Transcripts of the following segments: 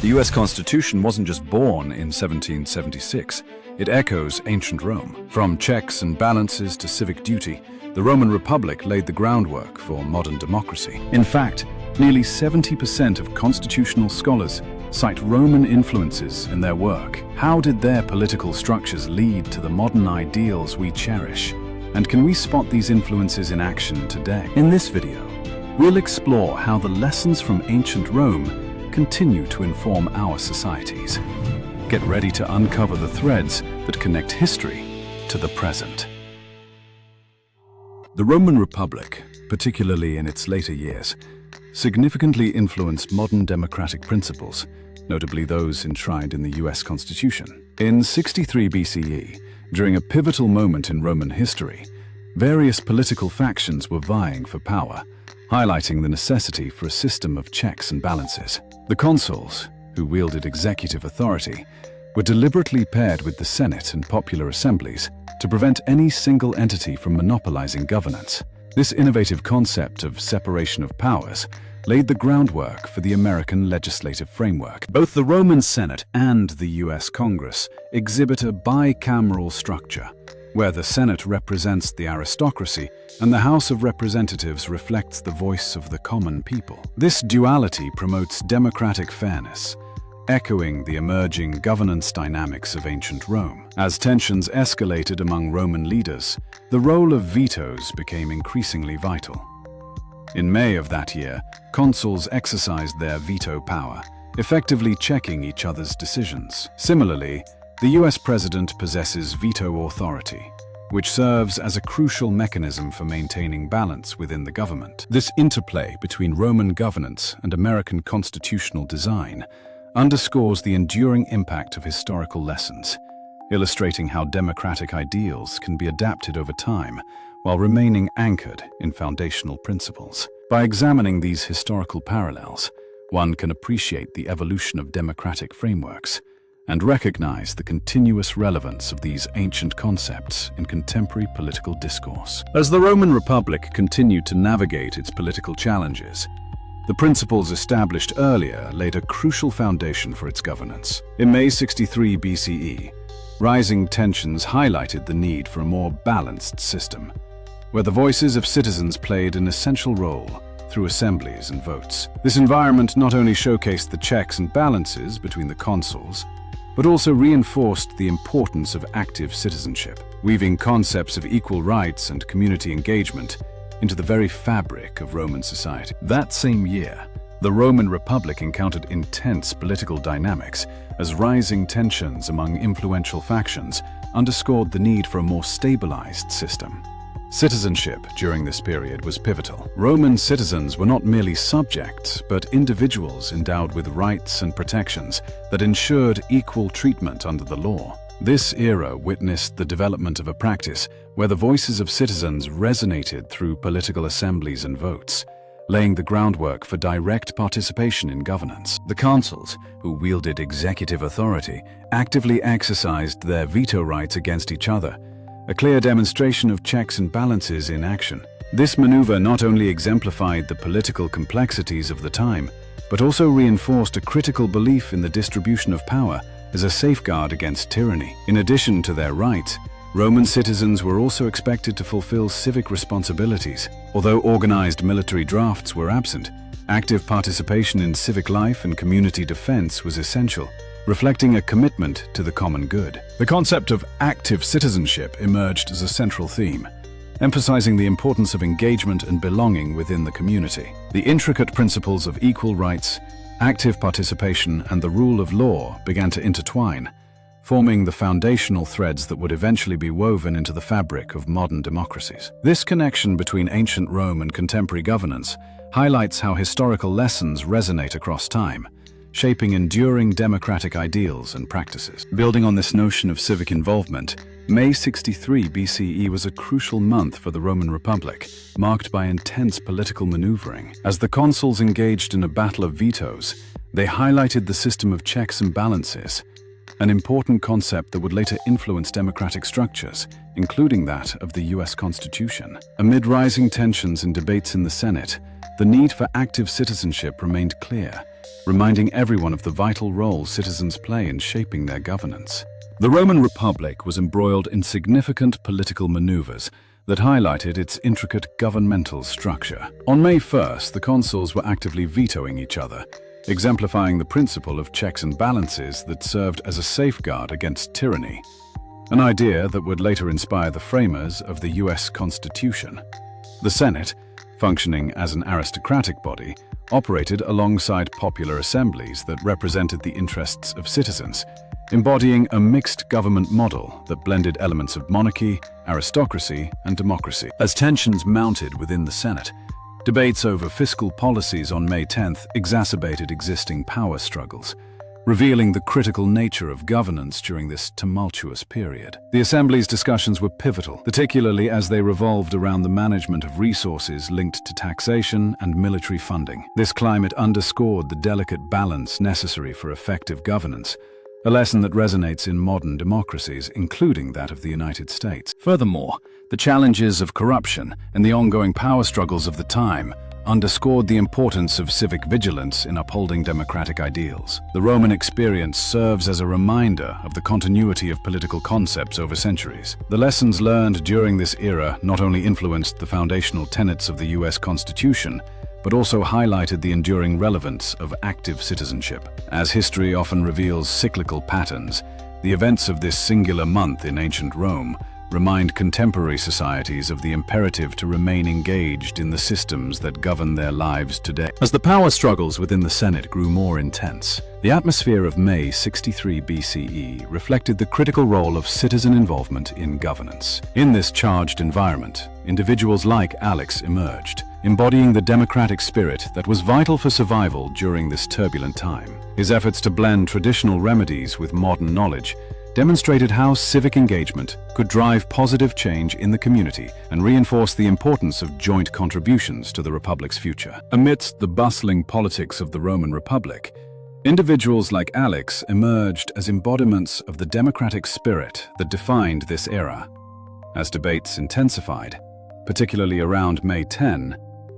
The US Constitution wasn't just born in 1776, it echoes ancient Rome. From checks and balances to civic duty, the Roman Republic laid the groundwork for modern democracy. In fact, nearly 70% of constitutional scholars cite Roman influences in their work. How did their political structures lead to the modern ideals we cherish? And can we spot these influences in action today? In this video, we'll explore how the lessons from ancient Rome continue to inform our societies. Get ready to uncover the threads that connect history to the present. The Roman Republic, particularly in its later years, significantly influenced modern democratic principles, notably those enshrined in the US Constitution. In 63 BCE, during a pivotal moment in Roman history, various political factions were vying for power, highlighting the necessity for a system of checks and balances. The consuls, who wielded executive authority, were deliberately paired with the Senate and popular assemblies to prevent any single entity from monopolizing governance. This innovative concept of separation of powers laid the groundwork for the American legislative framework. Both the Roman Senate and the US Congress exhibit a bicameral structure, where the Senate represents the aristocracy and the House of Representatives reflects the voice of the common people. This duality promotes democratic fairness, echoing the emerging governance dynamics of ancient Rome. As tensions escalated among Roman leaders, the role of vetoes became increasingly vital. In May of that year, consuls exercised their veto power, effectively checking each other's decisions. Similarly, the US president possesses veto authority, which serves as a crucial mechanism for maintaining balance within the government. This interplay between Roman governance and American constitutional design underscores the enduring impact of historical lessons, illustrating how democratic ideals can be adapted over time while remaining anchored in foundational principles. By examining these historical parallels, one can appreciate the evolution of democratic frameworks and recognize the continuous relevance of these ancient concepts in contemporary political discourse. As the Roman Republic continued to navigate its political challenges, the principles established earlier laid a crucial foundation for its governance. In May 63 BCE, rising tensions highlighted the need for a more balanced system, where the voices of citizens played an essential role through assemblies and votes. This environment not only showcased the checks and balances between the consuls, but also reinforced the importance of active citizenship, weaving concepts of equal rights and community engagement into the very fabric of Roman society. That same year, the Roman Republic encountered intense political dynamics as rising tensions among influential factions underscored the need for a more stabilized system. Citizenship during this period was pivotal. Roman citizens were not merely subjects, but individuals endowed with rights and protections that ensured equal treatment under the law. This era witnessed the development of a practice where the voices of citizens resonated through political assemblies and votes, laying the groundwork for direct participation in governance. The consuls, who wielded executive authority, actively exercised their veto rights against each other, a clear demonstration of checks and balances in action. This maneuver not only exemplified the political complexities of the time, but also reinforced a critical belief in the distribution of power as a safeguard against tyranny. In addition to their rights, Roman citizens were also expected to fulfill civic responsibilities. Although organized military drafts were absent, active participation in civic life and community defense was essential, reflecting a commitment to the common good. The concept of active citizenship emerged as a central theme, emphasizing the importance of engagement and belonging within the community. The intricate principles of equal rights, active participation, and the rule of law began to intertwine, forming the foundational threads that would eventually be woven into the fabric of modern democracies. This connection between ancient Rome and contemporary governance highlights how historical lessons resonate across time, shaping enduring democratic ideals and practices. Building on this notion of civic involvement, May 63 BCE was a crucial month for the Roman Republic, marked by intense political maneuvering. As the consuls engaged in a battle of vetoes, they highlighted the system of checks and balances, an important concept that would later influence democratic structures, including that of the US Constitution. Amid rising tensions and debates in the Senate, the need for active citizenship remained clear, reminding everyone of the vital role citizens play in shaping their governance. The Roman Republic was embroiled in significant political maneuvers that highlighted its intricate governmental structure. On May 1st, the consuls were actively vetoing each other, exemplifying the principle of checks and balances that served as a safeguard against tyranny, an idea that would later inspire the framers of the US Constitution. The Senate, functioning as an aristocratic body, operated alongside popular assemblies that represented the interests of citizens, embodying a mixed government model that blended elements of monarchy, aristocracy, and democracy. As tensions mounted within the Senate, debates over fiscal policies on May 10th exacerbated existing power struggles, revealing the critical nature of governance during this tumultuous period. The Assembly's discussions were pivotal, particularly as they revolved around the management of resources linked to taxation and military funding. This climate underscored the delicate balance necessary for effective governance, a lesson that resonates in modern democracies, including that of the United States. Furthermore, the challenges of corruption and the ongoing power struggles of the time underscored the importance of civic vigilance in upholding democratic ideals. The Roman experience serves as a reminder of the continuity of political concepts over centuries. The lessons learned during this era not only influenced the foundational tenets of the US Constitution, but also highlighted the enduring relevance of active citizenship. As history often reveals cyclical patterns, the events of this singular month in ancient Rome remind contemporary societies of the imperative to remain engaged in the systems that govern their lives today. As the power struggles within the Senate grew more intense, the atmosphere of May 63 BCE reflected the critical role of citizen involvement in governance. In this charged environment, individuals like Alex emerged, embodying the democratic spirit that was vital for survival during this turbulent time. His efforts to blend traditional remedies with modern knowledge demonstrated how civic engagement could drive positive change in the community and reinforce the importance of joint contributions to the Republic's future. Amidst the bustling politics of the Roman Republic, individuals like Alex emerged as embodiments of the democratic spirit that defined this era. As debates intensified, particularly around May 10,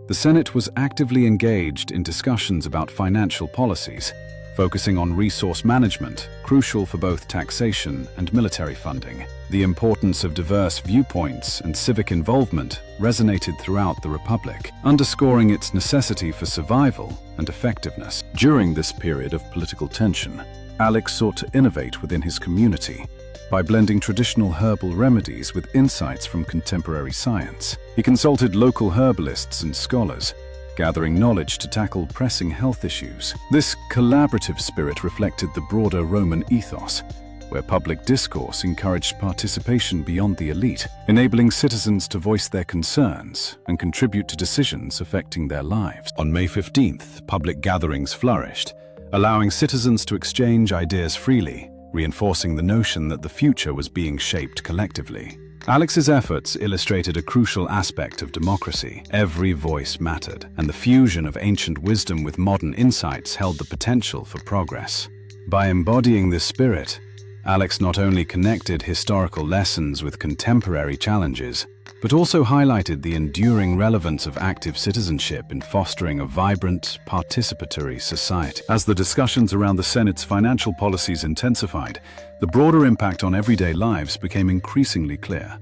the Senate was actively engaged in discussions about financial policies, focusing on resource management, crucial for both taxation and military funding. The importance of diverse viewpoints and civic involvement resonated throughout the Republic, underscoring its necessity for survival and effectiveness. During this period of political tension, Alex sought to innovate within his community by blending traditional herbal remedies with insights from contemporary science. He consulted local herbalists and scholars, gathering knowledge to tackle pressing health issues. This collaborative spirit reflected the broader Roman ethos, where public discourse encouraged participation beyond the elite, enabling citizens to voice their concerns and contribute to decisions affecting their lives. On May 15th, public gatherings flourished, allowing citizens to exchange ideas freely, reinforcing the notion that the future was being shaped collectively. Alex's efforts illustrated a crucial aspect of democracy. Every voice mattered, and the fusion of ancient wisdom with modern insights held the potential for progress. By embodying this spirit, Alex not only connected historical lessons with contemporary challenges, but also highlighted the enduring relevance of active citizenship in fostering a vibrant, participatory society. As the discussions around the Senate's financial policies intensified, the broader impact on everyday lives became increasingly clear.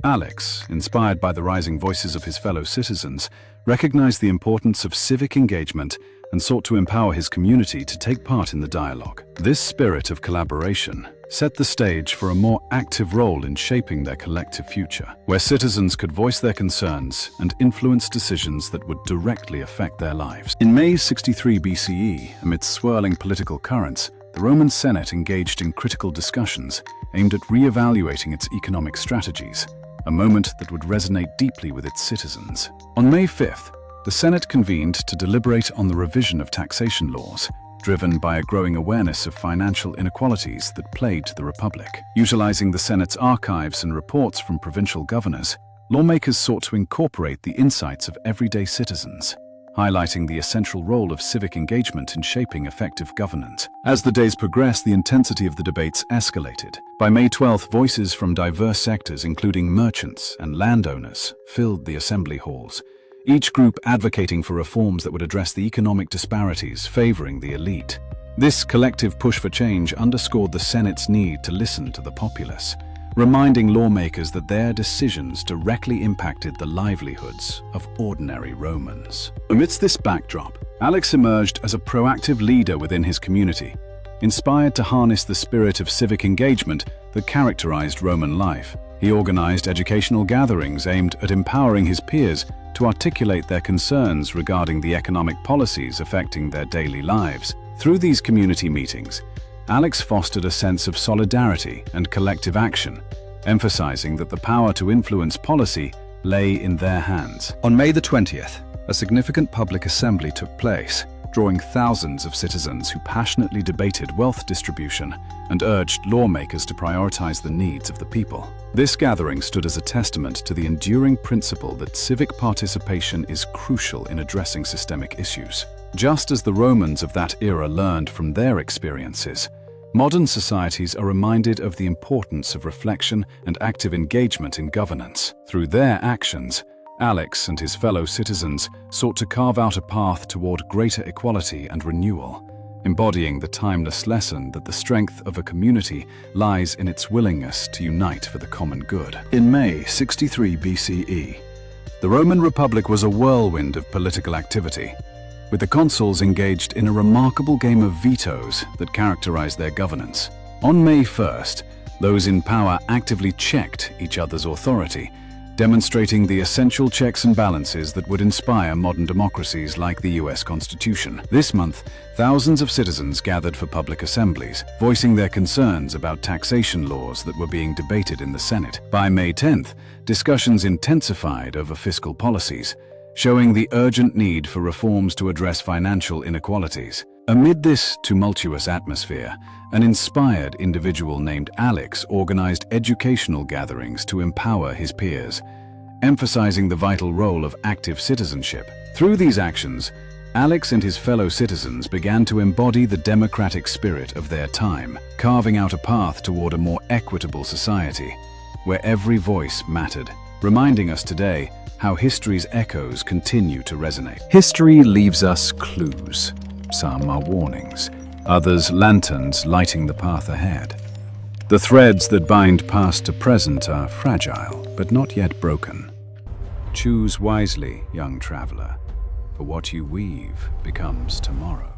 Alex, inspired by the rising voices of his fellow citizens, recognized the importance of civic engagement and sought to empower his community to take part in the dialogue. This spirit of collaboration set the stage for a more active role in shaping their collective future, where citizens could voice their concerns and influence decisions that would directly affect their lives. In May 63 BCE, amidst swirling political currents, the Roman Senate engaged in critical discussions aimed at re-evaluating its economic strategies, a moment that would resonate deeply with its citizens. On May 5th, the Senate convened to deliberate on the revision of taxation laws, driven by a growing awareness of financial inequalities that plagued the Republic. Utilizing the Senate's archives and reports from provincial governors, lawmakers sought to incorporate the insights of everyday citizens, highlighting the essential role of civic engagement in shaping effective governance. As the days progressed, the intensity of the debates escalated. By May 12th, voices from diverse sectors, including merchants and landowners, filled the assembly halls, each group advocating for reforms that would address the economic disparities favoring the elite. This collective push for change underscored the Senate's need to listen to the populace, reminding lawmakers that their decisions directly impacted the livelihoods of ordinary Romans. Amidst this backdrop, Alex emerged as a proactive leader within his community, inspired to harness the spirit of civic engagement that characterized Roman life. He organized educational gatherings aimed at empowering his peers to articulate their concerns regarding the economic policies affecting their daily lives. Through these community meetings, Alex fostered a sense of solidarity and collective action, emphasizing that the power to influence policy lay in their hands. On May the 20th, a significant public assembly took place, drawing thousands of citizens who passionately debated wealth distribution and urged lawmakers to prioritize the needs of the people. This gathering stood as a testament to the enduring principle that civic participation is crucial in addressing systemic issues. Just as the Romans of that era learned from their experiences, modern societies are reminded of the importance of reflection and active engagement in governance. Through their actions, Alex and his fellow citizens sought to carve out a path toward greater equality and renewal, embodying the timeless lesson that the strength of a community lies in its willingness to unite for the common good. In May 63 BCE, the Roman Republic was a whirlwind of political activity, with the consuls engaged in a remarkable game of vetoes that characterized their governance. On May 1st, those in power actively checked each other's authority, demonstrating the essential checks and balances that would inspire modern democracies like the US Constitution. This month, thousands of citizens gathered for public assemblies, voicing their concerns about taxation laws that were being debated in the Senate. By May 10th, discussions intensified over fiscal policies, showing the urgent need for reforms to address financial inequalities. Amid this tumultuous atmosphere, an inspired individual named Alex organized educational gatherings to empower his peers, emphasizing the vital role of active citizenship. Through these actions, Alex and his fellow citizens began to embody the democratic spirit of their time, carving out a path toward a more equitable society, where every voice mattered, reminding us today how history's echoes continue to resonate. History leaves us clues. Some are warnings, others lanterns lighting the path ahead. The threads that bind past to present are fragile, but not yet broken. Choose wisely, young traveler, for what you weave becomes tomorrow.